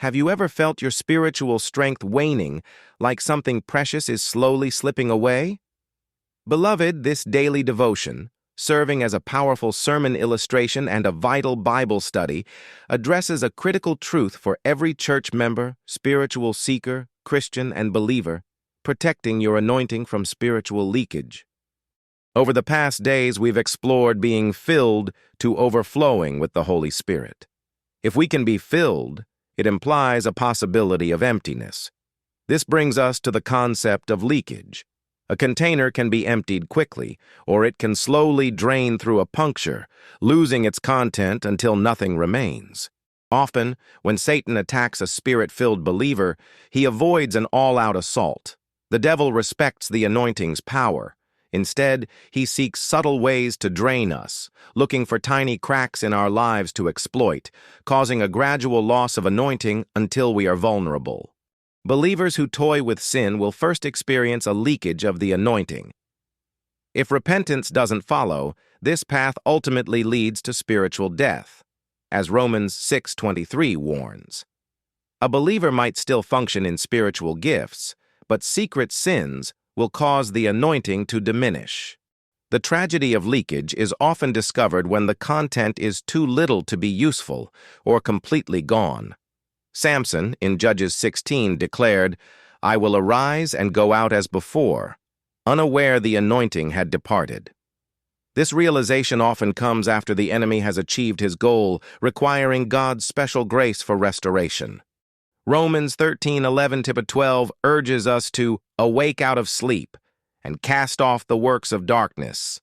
Have you ever felt your spiritual strength waning, like something precious is slowly slipping away? Beloved, this daily devotion, serving as a powerful sermon illustration and a vital Bible study, addresses a critical truth for every church member, spiritual seeker, Christian, and believer, protecting your anointing from spiritual leakage. Over the past days, we've explored being filled to overflowing with the Holy Spirit. If we can be filled, it implies a possibility of emptiness. This brings us to the concept of leakage. A container can be emptied quickly, or it can slowly drain through a puncture, losing its content until nothing remains. Often, when Satan attacks a spirit-filled believer, he avoids an all-out assault. The devil respects the anointing's power. Instead, he seeks subtle ways to drain us, looking for tiny cracks in our lives to exploit, causing a gradual loss of anointing until we are vulnerable. Believers who toy with sin will first experience a leakage of the anointing. If repentance doesn't follow, this path ultimately leads to spiritual death, as Romans 6:23 warns. A believer might still function in spiritual gifts, but secret sins will cause the anointing to diminish. The tragedy of leakage is often discovered when the content is too little to be useful or completely gone. Samson, in Judges 16, declared, "I will arise and go out as before," unaware the anointing had departed. This realization often comes after the enemy has achieved his goal, requiring God's special grace for restoration. Romans 13:11-12 urges us to awake out of sleep and cast off the works of darkness.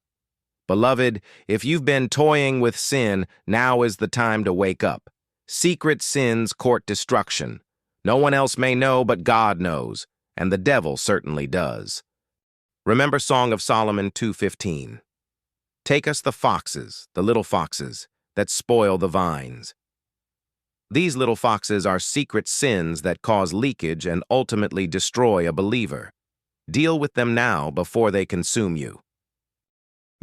Beloved, if you've been toying with sin, now is the time to wake up. Secret sins court destruction. No one else may know, but God knows, and the devil certainly does. Remember Song of Solomon 2:15. Take us the foxes, the little foxes, that spoil the vines. These little foxes are secret sins that cause leakage and ultimately destroy a believer. Deal with them now before they consume you.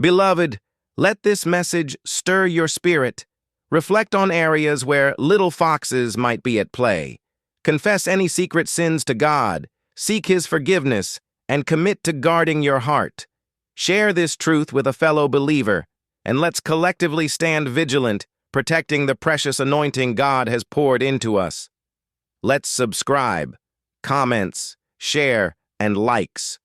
Beloved, let this message stir your spirit. Reflect on areas where little foxes might be at play. Confess any secret sins to God, seek His forgiveness, and commit to guarding your heart. Share this truth with a fellow believer, and let's collectively stand vigilant, protecting the precious anointing God has poured into us. Let's subscribe, comments, share, and likes.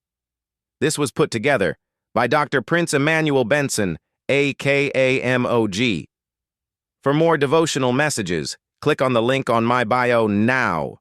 This was put together by Dr. Prince Emmanuel Benson, aka MOG. For more devotional messages, click on the link on my bio now.